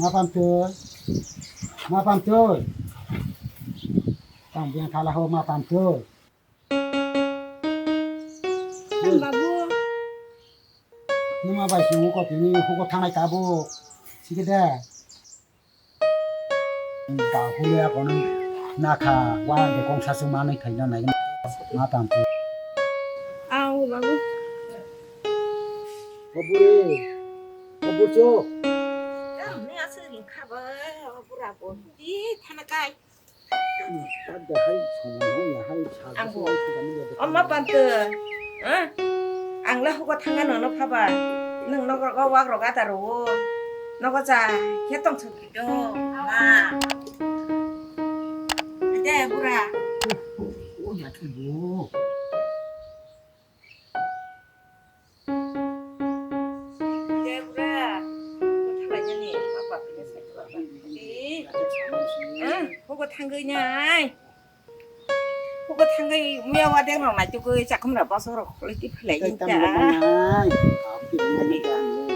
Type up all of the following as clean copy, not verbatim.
Mapantoy, mapantoy. Tang biang kalah ho mapantoy. Babu Nima bai si huko tini huko thangai tabu. Sikida. Da hulia kono nakha wa de kong sa suma nai thaina nai mapantoy. เอาบาบู Babure. Babucho. เนี่ยซื้อลิงคาเบอร์บาบูราบดีธนากาย Ada hai sama ho ya hai cha. Anggo. 엄마 반트 응? 앙라 호가 탕가는 너 봐봐 능 너가 와그러 가다로 너가 자 개똥 쳤기도 마 네 부라 Oh ya tu. 네 부라 탈라냐니 아빠 그래서 이 응? 호가 탕거냐 호가 탕거이 무야와 댕랑 맞죠 그 자금 나 봐서 그렇게 플레이 Cái tâm 진짜 của con ai học chuyện này đi làm luôn.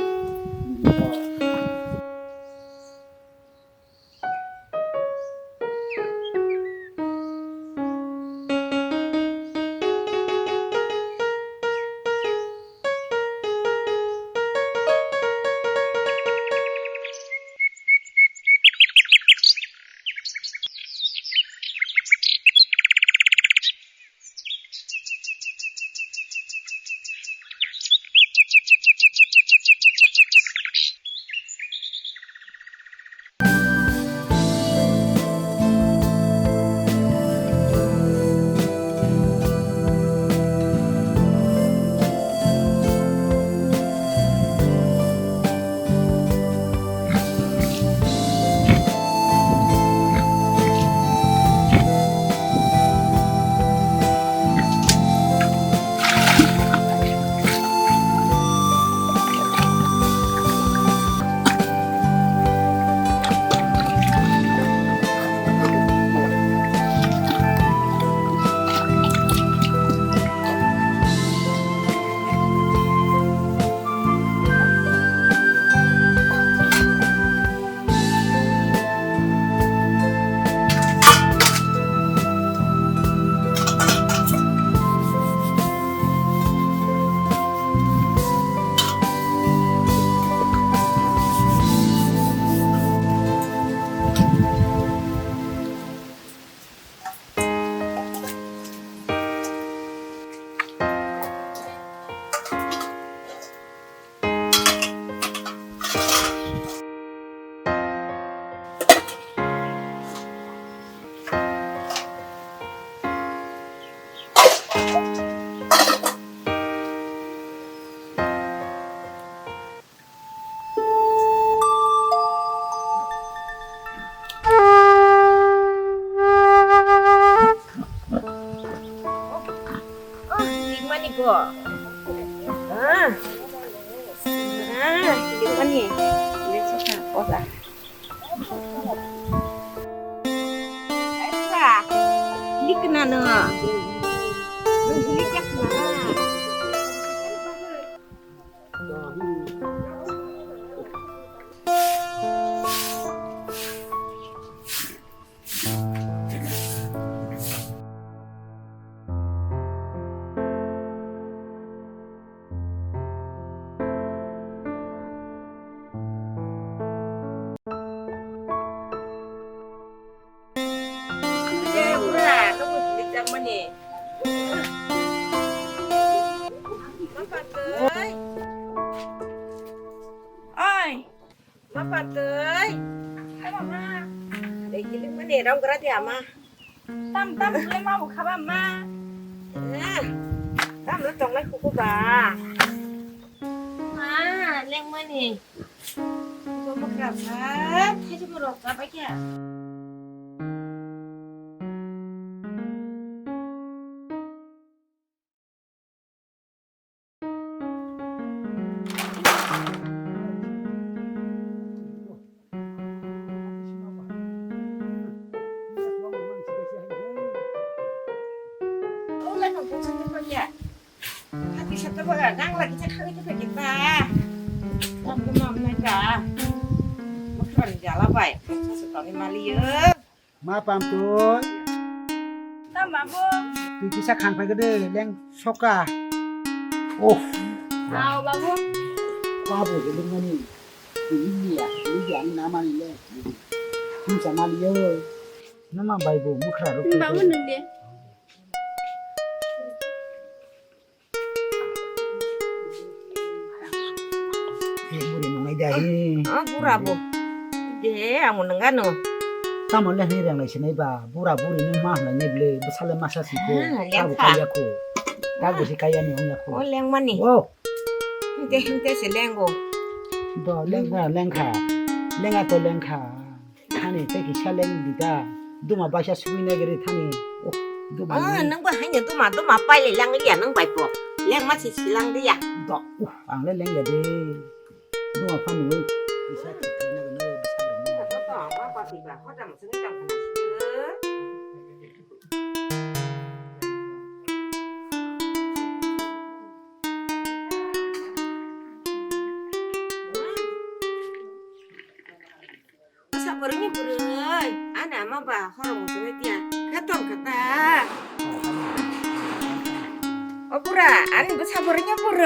링만 이거 링만이 이래서 다 보자 알았어 니끄나는 너 니끄나 장모니 마파뜨이 어이 마파뜨이 가봐마 내 길은 뭐니 이런 거라도 아마 땀 그래 마고 가봐마 땀을 정말 후고 봐 랭머니 이거 뭐 그라사 해주면 없어 빠기야 올라가 보자 빠기야 하기 싫다 봐가 낭락이 착하게 좀 되겠다 땀도 없나까 Còn giả là vậy, sao sẽ có đi mà liếc. มาปามตัว Tao mà vô. ตีที่สักคันไปก็ได้แรงชกกะโอ้ Nào bà vô. ป้าบอกจะเป็นไงนี่ตีนี่อ่ะตีอย่างนี้น้ำมันเลยคุณสามารถเยอะน้ำมันใบบุ๋มมุขราลูก Bà vô đừng đi. เฮ้ยบุรีน้องไอ้ใหญ่ Ờ, bố ra bố. Để à một nâng nữa. ถ้ามันเล่นให้แรงเลยใช่ไหมบ่าบุราบุรีนึกมากเลยเนี่ยเลยบุษเลมาซาสิโก้ เลี้ย ตาง บุ ค่ะ กายาโคตาบุสิกายานี่องยาโค Ôi, lên mà nè. โอ้ Thế sẽ lên bố. ดอแรงว่าแรงขาแรงตัวแรงขาท่านี่แต่กี่ชาแรงดีกาดูมาบาชาสวินเนกรีท่านี่โอ้ดูมา Ờ, nâng bà hay nhớ tôi mà bay lại lăng cái gì nâng bài bố. Lên mà chỉ lăng đi à. ดอกอู้อ่างเล่นแรงอย่าดีดูมาพันหนุ่ยดิฉันติดนักเนอบิสาดง Có tỏ quá bà thì bà khó đảm một cái trọng thật chứ. Sao bữa nhỉ bữa ơi, anh à mà bà khó làm một cái tiền, khát tổng khát ta. Ơ bữa à, anh bữa sao bữa nhỉ bữa,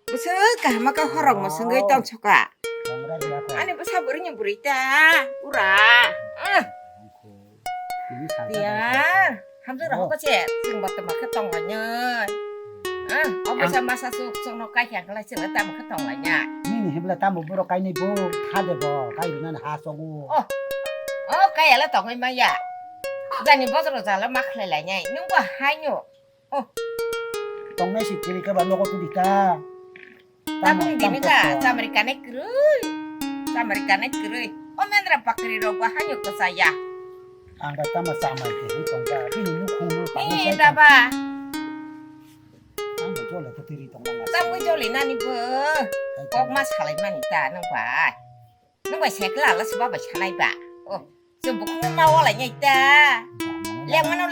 bữa sớ cả mà cái khó làm một cái tổng cho cả. ของได้ดีกว่า Anh bữa sao bữa nhỉ bữa ta, bữa à, ทีนี้สาย tiền, ham rất là không có trẻ, dừng bật tầm khát tổng là nhớ. Ông bữa sao mà sao xong nó cay khẹt lại sửa ta mà khát tổng là nhà. นี่นี่เห็นเวลาตามบุบรอไกในบูท่าเดบอไกอยู่นั่นหาสงู Cay là tổng ấy mà dạ. Giờ này bao giờ giờ là mắc lại nhảy, nhưng mà hai nhổ. ตรงนี้สิกิริกะบาโลกตุดิกา Tapi di ni ka, sa Amerika naik kerui. Sa Amerika naik kerui. Oh, mendra pakri roba hanyut ke saya. อ่างกะตามาสามัยเที่ตรงกาพี่นี่ลูกคุงลูกปัง Ini dah ba. อ่างกะโจเลยตุติริตรงนั้น Tamu joli nani be. Kok mas halai mani ta nang ba. Nang ba saya kelala sebab ba chalai ba. Oh, sebab ku mau ala nyai ta. Leng mana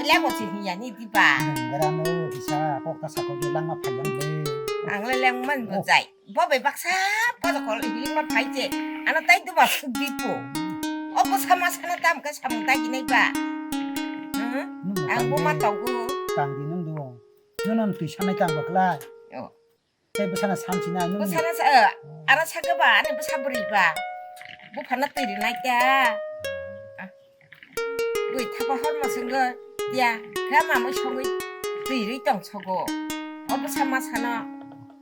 leng ko si hiya ni di ba. เวลาโนดิชาพวกตาสักก็ลังมาพยังเลย Ang leng man bu zai. Bo be baksa, bo ko li ma phai je. Ana tai tu ba su bi po. Oh, bo sama sana tam ka sam ta gi nai ba. Ang bu ma tong ku. ต่างดีนั่งดูนั่นตุชันในกลางบักลาแต่บุษณะสามชินานุ่ Bu ม sana sa ara sa ga ba ani bu sa bri ba. Bu phana ti ri nai ta. Bui tha ba hon ma sung ga ya ka ma mo chong gi ti ri tong chogo. Oh, bu sama sana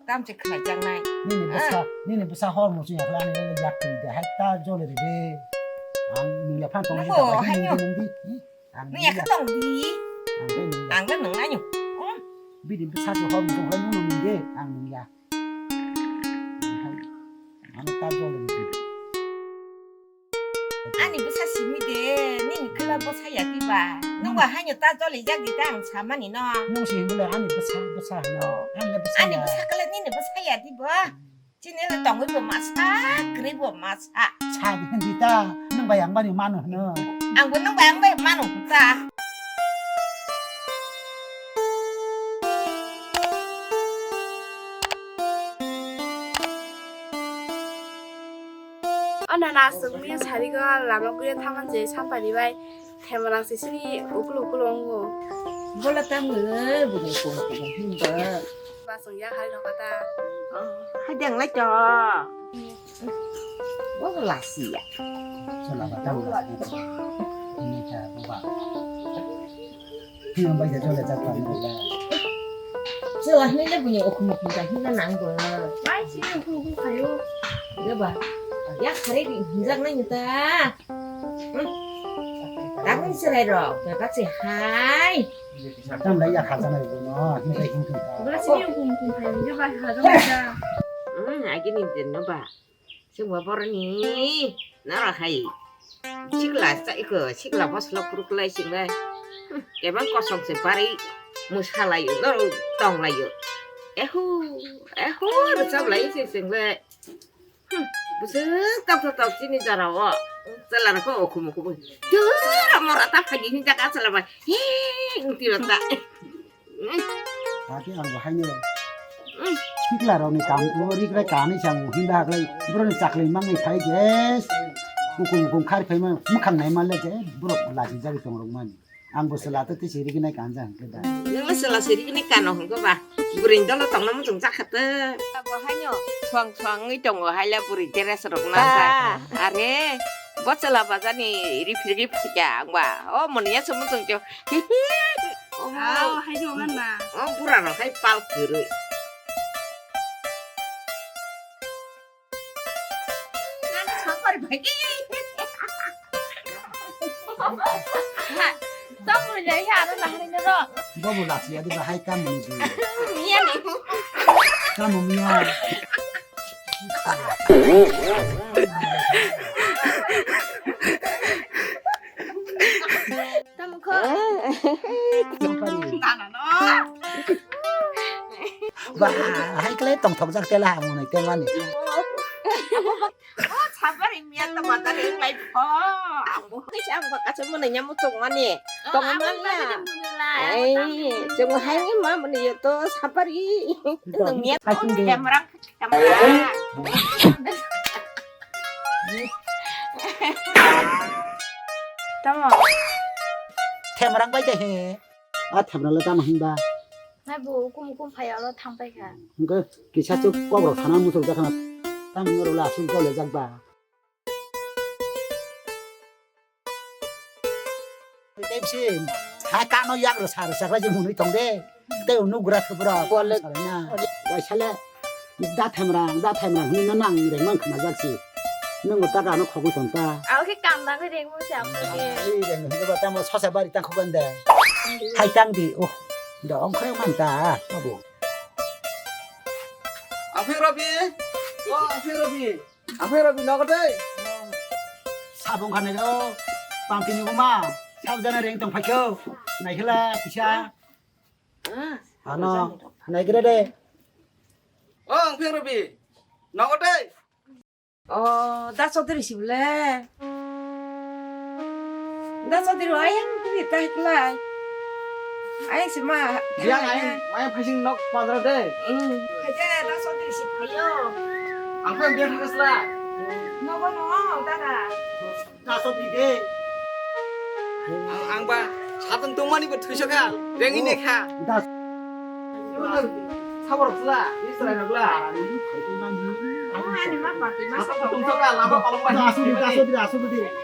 tam che khai jang nai. นี่บุษฮอร์โมนสุญญากลานี่เลยอยากกินแต่ให้ตาโจเลยเด้อ่างมีละพันตรงนี้แต่ว่าที่นี่นึงดิอ่าง Ni นี่ ya ka tong di. อ่างได้นึง Ang ga nang na nyu. บิดิบุษฮอร์โมนตรงให้นู่นนี่เด้อ่างนึงยาอ่างตาโจเลยดิ Ani bu sa si mi de. Ni ni kala bu sa ya di ba. Nang wa hanyu ta zo li jak di tang sa ma ni no. นุ่งสิบุเลยอันนี้บุษเนาะอันนี้บุษ Ani ยา bu sa kala ni ni bu sa ya di ba. Cini la tong bu ma sa, kri bu ma sa. ชาดินดิตานึ่งไปอย่างบ้านอยู่มันเนาะ Ang bu nang bang ba ma no ta. 나 승리 자리가 라마구리에 타만지 참바리바이 대만랑 시신이 우글우글한 거 Bola ta người bu ni ko ko hin ba. 마성야 하리러 가다 Hai dang la cho. Wo la si ya. สลับกับตั้งหลักนี่ค่ะรู้ป่ะพี่มันไปจะโจเลยจะทำได้ So la ni le bu ni o ko mo ta hin na nang go. 마이 지금 후후 가요 Dia ba. Ya khare di hinjak na ni ta. Ta kun sere ro. Ba ba si hai. ตั้งไรอยากขาดสมัยกูเนาะไม่ได้กินถึงกัน 뭐라 지금 후후 가요 이제 봐 가져가자 Ai cái niềm tin nó bà. Chứ mà bỏ ni. Nó là hay. Chiếc là chạy cửa, chiếc là bắt lọc rục lại xin đây. Cái bác có xong sẽ bari. Một xa lại nó tòng lại ehu, rồi sao lấy xin về. Bữa tao tao xin đi ra đâu ạ. Sao là nó có ổ khủng một chứ là một là tao phải nhìn ra cá sao là vậy. Hê, tiêu là tại. หาที่อ่างก็ให้เนื้อ Sikla ni kam ori kra kani sang hinda klai bro ni chakli mangai phai jes kukum khar phai ma mukhang nai ma le je bro la ji jari tong rong man ang bo sala ta ti siri ki nai kan jang ke da nhưng mà sala siri cái này cano không có bà burin đó là tổng nó trồng chắc hết á 뭐 하뇨? choang choang cái trồng ở hai là burin tera sờ rộng na are bớt sala bà ra ni ri phiri phiri cả bà ô mình nhớ xong nó trồng cho 아, 하이도 만나. bura nó hay bao cứ rồi 장발이 밝게. 땀을 내게 하는 하는 거로. bo bo la si adu ba hai kam ni ji 미안해. kam mi ya 땀 커. 나는 너 ba hai klai tong thok jak te la mo nai te man ni 사발이 미안다 마다리 라이퍼 뭐 그치 안 바깥에 뭐 내냐 뭐 정만이 정만이야 에이 정말 하이마 뭐 이제 또 사발이 너 미안 캐머랑 캐머라 땀아. themarang bai te he a themra la ta ma hin ba 나뭐 꿈꿈 봐야로 탕배가. cái kỳ sát chúc qua bảo thằng mua thuộc ra khăn ta mình ngồi là xung quanh là giang bà đem xin hai cá nó giang rồi xả ra cho mình đi tòng đấy tiêu nó gura thưa bro qua lên nha vậy sao lại đã thèm rằng nên nó nặng để mang khả năng gì nên người ta ra nó khó tồn ta 아, 그 깜다 그 되고 싶어. ấy để người ta mà so sánh ba đi tăng không vấn đề hai tăng thì ô đó ông khơi mang ta nó buồn 아페라비 나가대. 사봉 가네 저 빵피니고마 사부자나 랭동 파켜 나이클라 기샤 아너 나이그레데 아페라비 나가대. 나 소들이 싶래 나 소들이 와야 그게 다 했라 아이 스마 미안 마야 파싱 넉 빠드라대. 가자 나 소들이 싶어요 아페 미안 하겠라. 너거 따라 나서비게 앙바 사돈 동만이고 드셔가 랭이네 가. 나 이거는 사벌 없으라. 있으라 너글라. 아니 맛봤지 맛봤어 동서가 라바 발롱바. 나서비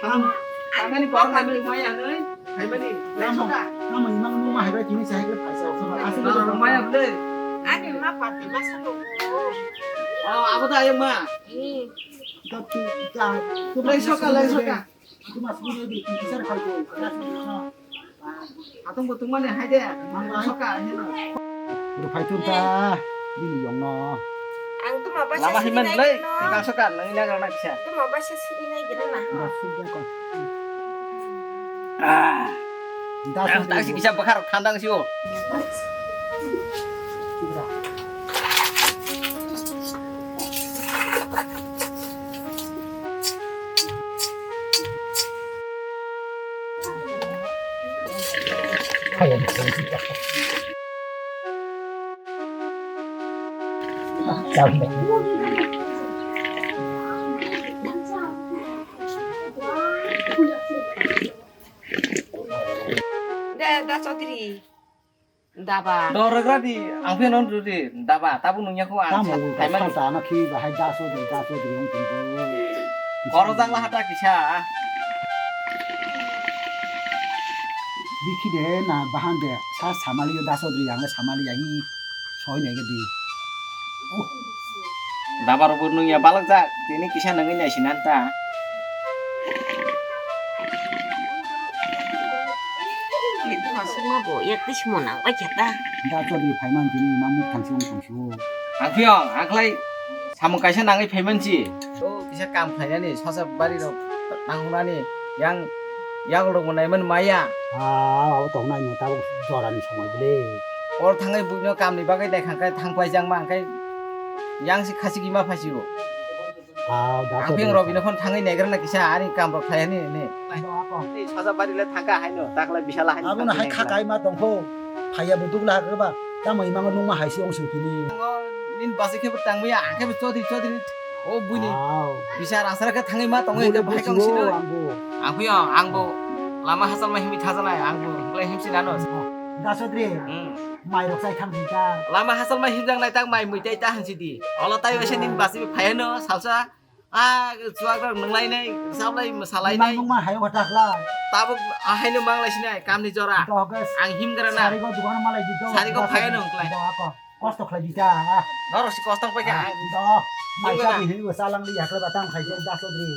다음 당연히 바로 가면 마야 너희. 할머니 랭서가. 나뭐 이만 누마 해가 지니 사이가 발사 없어 나 마야 그래. 아니 맛봤지 맛봤어 아버지 아줌마. 랭서가. itu mas video di kisar kalau kelas mana 아동 거 동만에 하대. 랭서가 아니라. udah fight ta ini yang no ang tu mabasa 라바 힘은 레. 랭서가 너희나 가나 기사. tu mabasa sini lagi na udah sudah kok 당신 기사 bakar kandang siu. kayak gitu capek 나 소들이 나봐 너르그라디 앙페 넌르디 나바 따부 능냐고 안 kamu 할머니 tak nak kiri bahaya daso yang tunggu 걸어장라 하다 기사. biki deh na bahan deh sa samali daso yang samali yang ini soy nih gede 나바로 부르는야 발락자 ini kisah nangin ya sinanta. itu masuk mabo ya tu semua nang baca daso di paiman ini mamu tangsiu 앙피형 앙클라이 사문가이사 낭이 페면지 또 기사 깜파야니 서서 바리로 낭후라니 양 약으로 보내면 마야 ah aku tahu nanya tahu jualan sama beli 올 탕의 부녀 감리 바가이 대칸까지 탕파이장만 까이 양식 카시기마 파시고 ah daso 앙피형 로비는 폰 탕의 내그러나 기사 아니 깜로 파야니 네 서서 바리로 탕가 하이노 딱라 비샬라 하니 aku nak hai kakai mah tongko payah bentuk lah apa kamu imang nungma hai siong sutini nin basi ke betang maya ke chodi oh buni Wow. bisa rasara ke thangai ma tongai ke bai kang sino aku ya angbo lama hasal ma himi thajana angbo lai himsi nano Dasodri, mai rok sai tham kita. lama hasal ma himjang lai tang mai muitai ta hansi di ola tai wese nin basi phayano salsa chuak rok nanglai nai sablai masalai nai Mang ma hayo watak la. tabo ahaino manglai sinai kamni jora To ke ang him garana sari ko dukan malai di do. Sari ko phayano klai. Ako. Kosto khlai di ta. noro si kostang pa ka Do. Mai sa di hi salang di yakle batang khai Dasodri.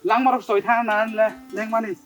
Lang marok soi thang nan le leng manis